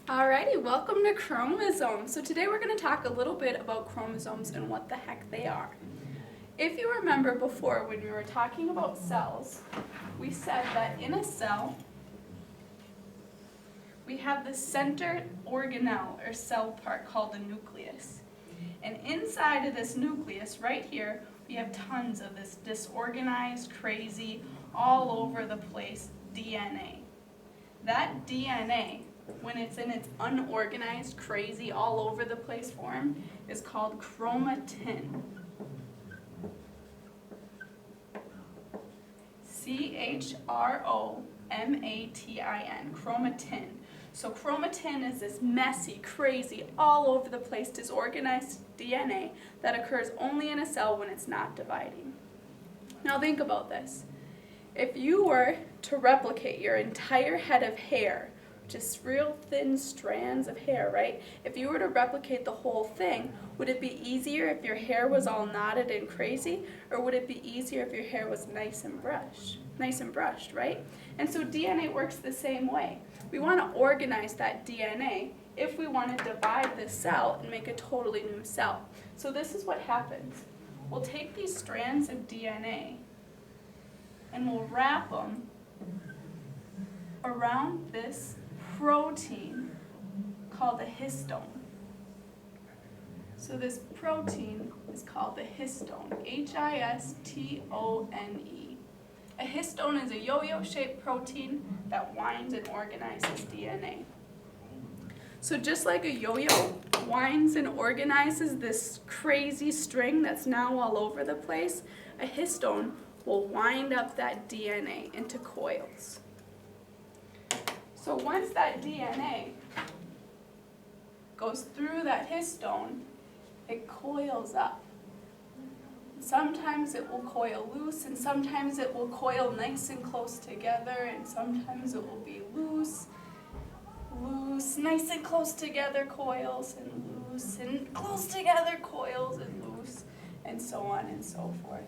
Alrighty, welcome to Chromosomes. So today we're going to talk a little bit about chromosomes and what the heck they are. If you remember before when we were talking about cells, we said that in a cell we have the center organelle or cell part called the nucleus. And inside of this nucleus right here we have tons of this disorganized, crazy, all over the place DNA. That DNA, when it's in its unorganized, crazy, all over the place form, is called chromatin. Chromatin, chromatin. So chromatin is this messy, crazy, all over the place, disorganized DNA that occurs only in a cell when it's not dividing. Now think about this. If you were to replicate your entire head of hair, just real thin strands of hair, right? If you were to replicate the whole thing, would it be easier if your hair was all knotted and crazy, or would it be easier if your hair was nice and brushed, right? And so DNA works the same way. We want to organize that DNA if we want to divide this cell and make a totally new cell. So this is what happens. We'll take these strands of DNA and we'll wrap them around this protein called a histone. So this protein is called the histone, Histone. A histone is a yo-yo shaped protein that winds and organizes DNA. So just like a yo-yo winds and organizes this crazy string that's now all over the place, a histone will wind up that DNA into coils. So once that DNA goes through that histone, it coils up. Sometimes it will coil loose, and sometimes it will coil nice and close together, and sometimes it will be loose, nice and close together coils, and loose, and close together coils, and loose, and so on and so forth.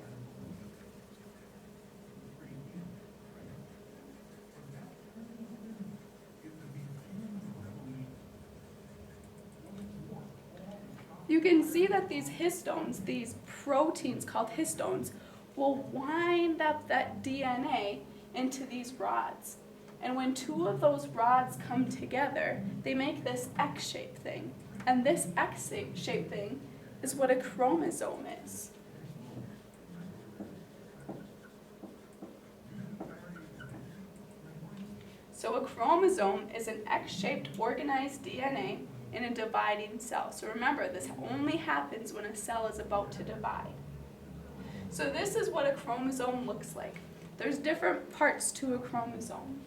You can see that these histones, these proteins called histones, will wind up that DNA into these rods. And when two of those rods come together, they make this X-shaped thing. And this X-shaped thing is what a chromosome is. So a chromosome is an X-shaped organized DNA in a dividing cell. So remember, this only happens when a cell is about to divide. So this is what a chromosome looks like. There's different parts to a chromosome.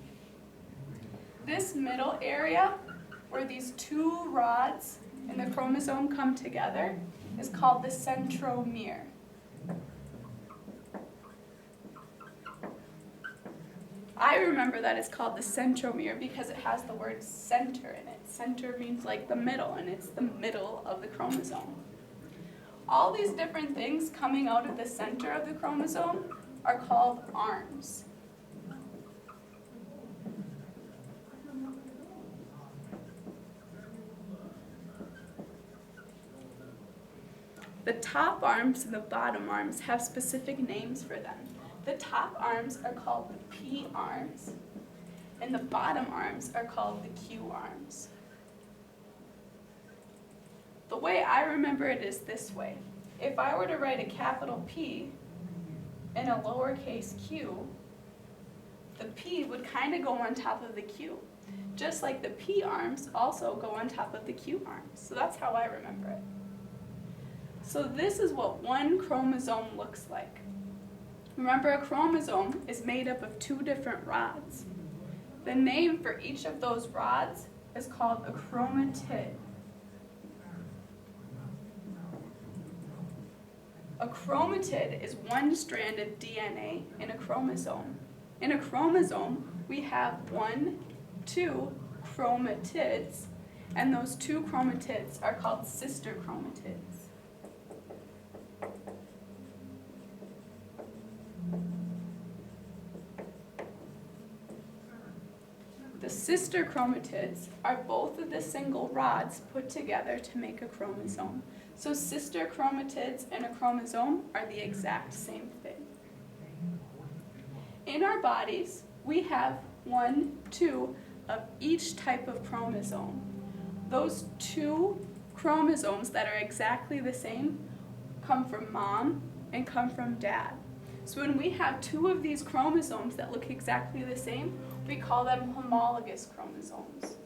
This middle area, where these two rods in the chromosome come together, is called the centromere. I remember that it's called the centromere because it has the word center in it. Center means like the middle, and it's the middle of the chromosome. All these different things coming out of the center of the chromosome are called arms. The top arms and the bottom arms have specific names for them. The top arms are called the P arms, and the bottom arms are called the Q arms. The way I remember it is this way. If I were to write a capital P and a lowercase q, the P would kind of go on top of the Q, just like the P arms also go on top of the Q arms. So that's how I remember it. So this is what one chromosome looks like. Remember, a chromosome is made up of two different rods. The name for each of those rods is called a chromatid. A chromatid is one strand of DNA in a chromosome. In a chromosome, we have 2 chromatids, and those 2 chromatids are called sister chromatids. The sister chromatids are both of the single rods put together to make a chromosome. So sister chromatids and a chromosome are the exact same thing. In our bodies, we have 1, 2 of each type of chromosome. Those 2 chromosomes that are exactly the same come from mom and come from dad. So when we have 2 of these chromosomes that look exactly the same, we call them homologous chromosomes.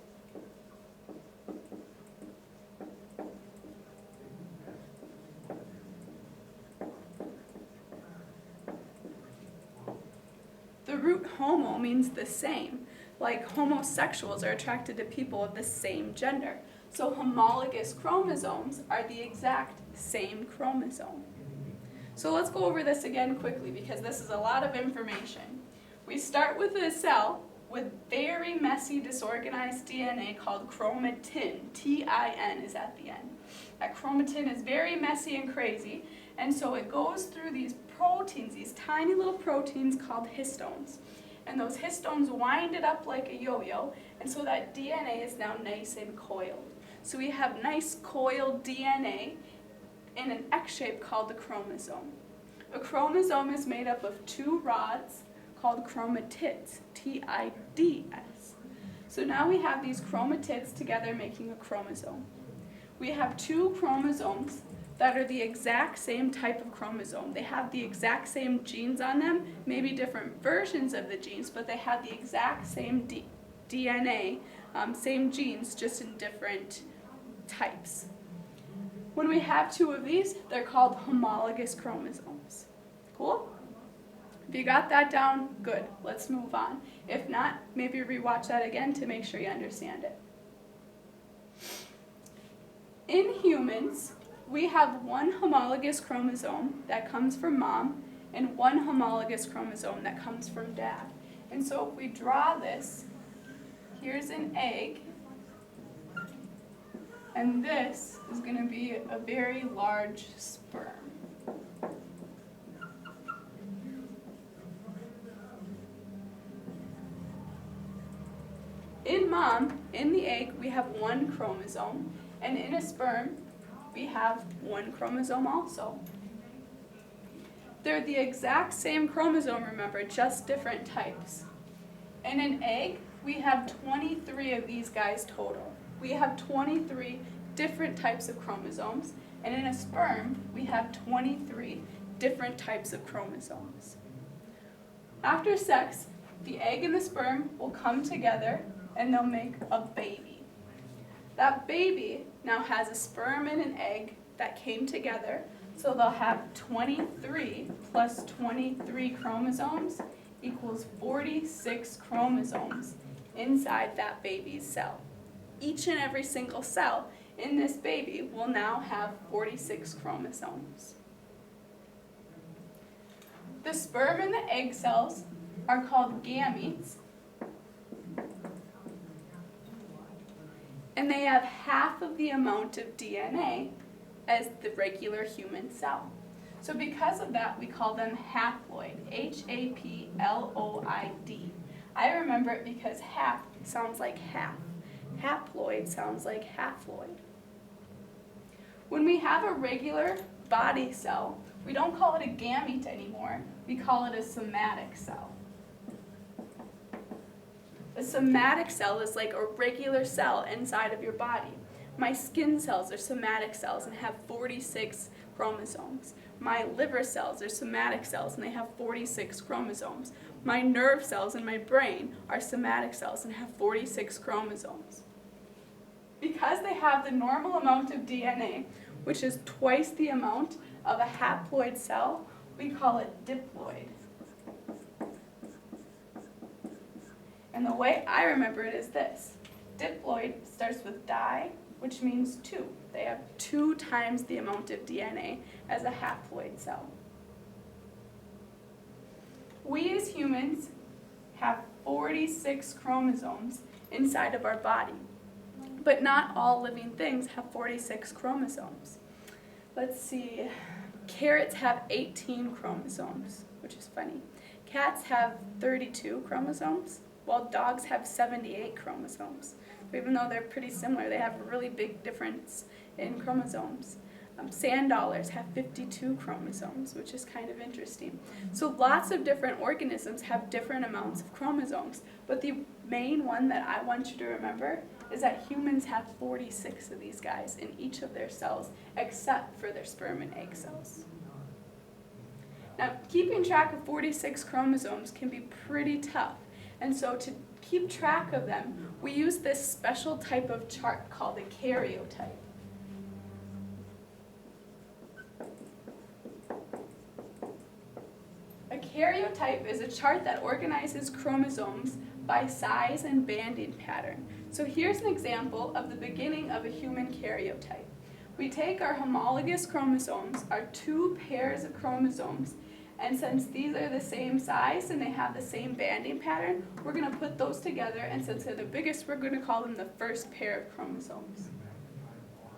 The root homo means the same, like homosexuals are attracted to people of the same gender. So homologous chromosomes are the exact same chromosome. So let's go over this again quickly because this is a lot of information. We start with a cell with very messy, disorganized DNA called chromatin. T-I-N is at the end. That chromatin is very messy and crazy, and so it goes through these proteins, these tiny little proteins called histones. And those histones wind it up like a yo-yo, and so that DNA is now nice and coiled. So we have nice coiled DNA in an X shape called the chromosome. A chromosome is made up of 2 rods called chromatids, T-I-D-S. So now we have these chromatids together making a chromosome. We have 2 chromosomes that are the exact same type of chromosome. They have the exact same genes on them, maybe different versions of the genes, but they have the exact same DNA, same genes, just in different types. When we have 2 of these, they're called homologous chromosomes. Cool? If you got that down, good. Let's move on. If not, maybe rewatch that again to make sure you understand it. In humans, we have 1 homologous chromosome that comes from mom and 1 homologous chromosome that comes from dad. And so if we draw this, here's an egg, and this is going to be a very large sperm. In mom, in the egg, we have 1 chromosome, and in a sperm, we have 1 chromosome also. They're the exact same chromosome, remember, just different types. In an egg, we have 23 of these guys total. We have 23 different types of chromosomes, and in a sperm, we have 23 different types of chromosomes. After sex, the egg and the sperm will come together and they'll make a baby. That baby now has a sperm and an egg that came together, so they'll have 23 plus 23 chromosomes equals 46 chromosomes inside that baby's cell. Each and every single cell in this baby will now have 46 chromosomes. The sperm and the egg cells are called gametes, and they have half of the amount of DNA as the regular human cell. So because of that, we call them haploid, H-A-P-L-O-I-D. I remember it because hap sounds like half. Haploid sounds like haploid. When we have a regular body cell, we don't call it a gamete anymore. We call it a somatic cell. A somatic cell is like a regular cell inside of your body. My skin cells are somatic cells and have 46 chromosomes. My liver cells are somatic cells and they have 46 chromosomes. My nerve cells in my brain are somatic cells and have 46 chromosomes. Because they have the normal amount of DNA, which is twice the amount of a haploid cell, we call it diploid. And the way I remember it is this. Diploid starts with di, which means 2. They have 2 times the amount of DNA as a haploid cell. We as humans have 46 chromosomes inside of our body, but not all living things have 46 chromosomes. Let's see, carrots have 18 chromosomes, which is funny. Cats have 32 chromosomes. while dogs have 78 chromosomes. So even though they're pretty similar, they have a really big difference in chromosomes. Sand dollars have 52 chromosomes, which is kind of interesting. So lots of different organisms have different amounts of chromosomes, but the main one that I want you to remember is that humans have 46 of these guys in each of their cells, except for their sperm and egg cells. Now, keeping track of 46 chromosomes can be pretty tough, and so to keep track of them, we use this special type of chart called a karyotype. A karyotype is a chart that organizes chromosomes by size and banding pattern. So here's an example of the beginning of a human karyotype. We take our homologous chromosomes, our 2 pairs of chromosomes, and since these are the same size and they have the same banding pattern, we're going to put those together, and since they're the biggest, we're going to call them the first pair of chromosomes.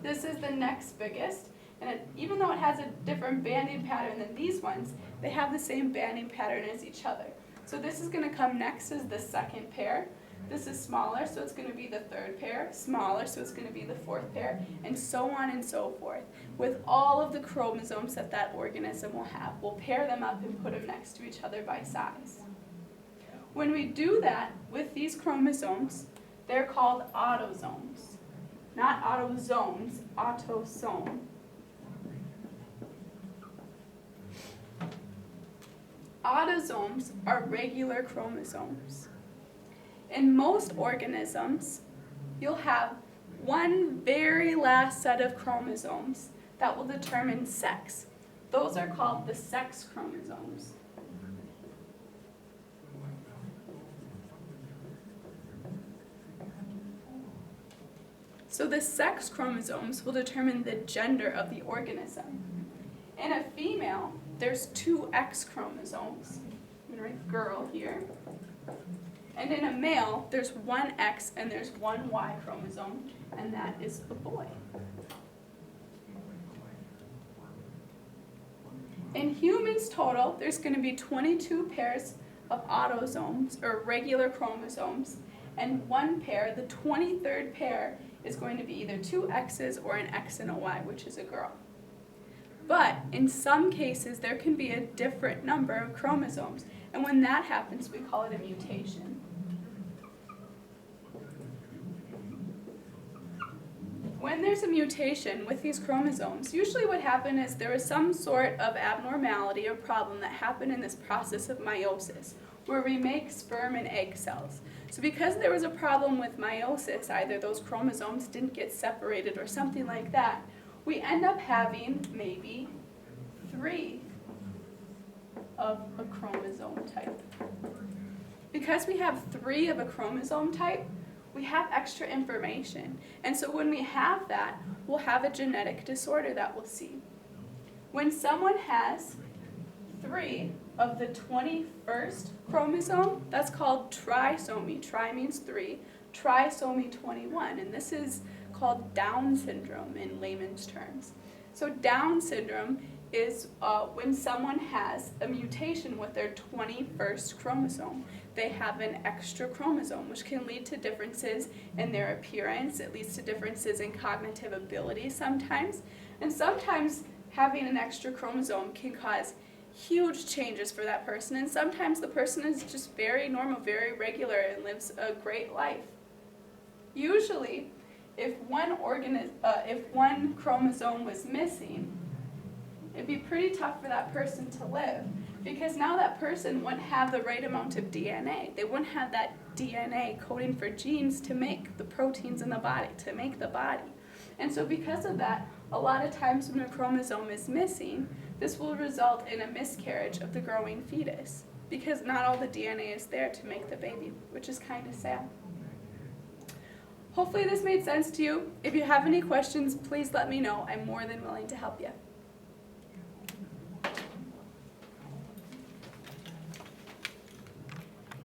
This is the next biggest, and even though it has a different banding pattern than these ones, they have the same banding pattern as each other. So this is going to come next as the second pair. This is smaller, so it's going to be the third pair, smaller, so it's going to be the fourth pair, and so on and so forth. With all of the chromosomes that that organism will have, we'll pair them up and put them next to each other by size. When we do that with these chromosomes, they're called autosomes. Not autosomes, autosome. Autosomes are regular chromosomes. In most organisms, you'll have one very last set of chromosomes that will determine sex. Those are called the sex chromosomes. So the sex chromosomes will determine the gender of the organism. In a female, there's 2 X chromosomes. I'm going to write girl here. And in a male, there's 1 X and there's 1 Y chromosome, and that is a boy. In humans total, there's going to be 22 pairs of autosomes, or regular chromosomes, and 1 pair, the 23rd pair, is going to be either 2 X's or an X and a Y, which is a girl. But in some cases, there can be a different number of chromosomes, and when that happens, we call it a mutation. When there's a mutation with these chromosomes, usually what happened is there was some sort of abnormality or problem that happened in this process of meiosis, where we make sperm and egg cells. So because there was a problem with meiosis, either those chromosomes didn't get separated or something like that, we end up having maybe 3 of a chromosome type. Because we have 3 of a chromosome type, we have extra information. And so when we have that, we'll have a genetic disorder that we'll see. When someone has 3 of the 21st chromosome, that's called trisomy. Tri means 3. Trisomy 21, and this is called Down syndrome in layman's terms. So Down syndrome is when someone has a mutation with their 21st chromosome. They have an extra chromosome, which can lead to differences in their appearance. It leads to differences in cognitive ability sometimes. And sometimes having an extra chromosome can cause huge changes for that person. And sometimes the person is just very normal, very regular, and lives a great life. Usually, if one chromosome was missing, it'd be pretty tough for that person to live, because now that person wouldn't have the right amount of DNA. They wouldn't have that DNA coding for genes to make the proteins in the body, to make the body. And so because of that, a lot of times when a chromosome is missing, this will result in a miscarriage of the growing fetus, because not all the DNA is there to make the baby, which is kind of sad. Hopefully this made sense to you. If you have any questions, please let me know. I'm more than willing to help you.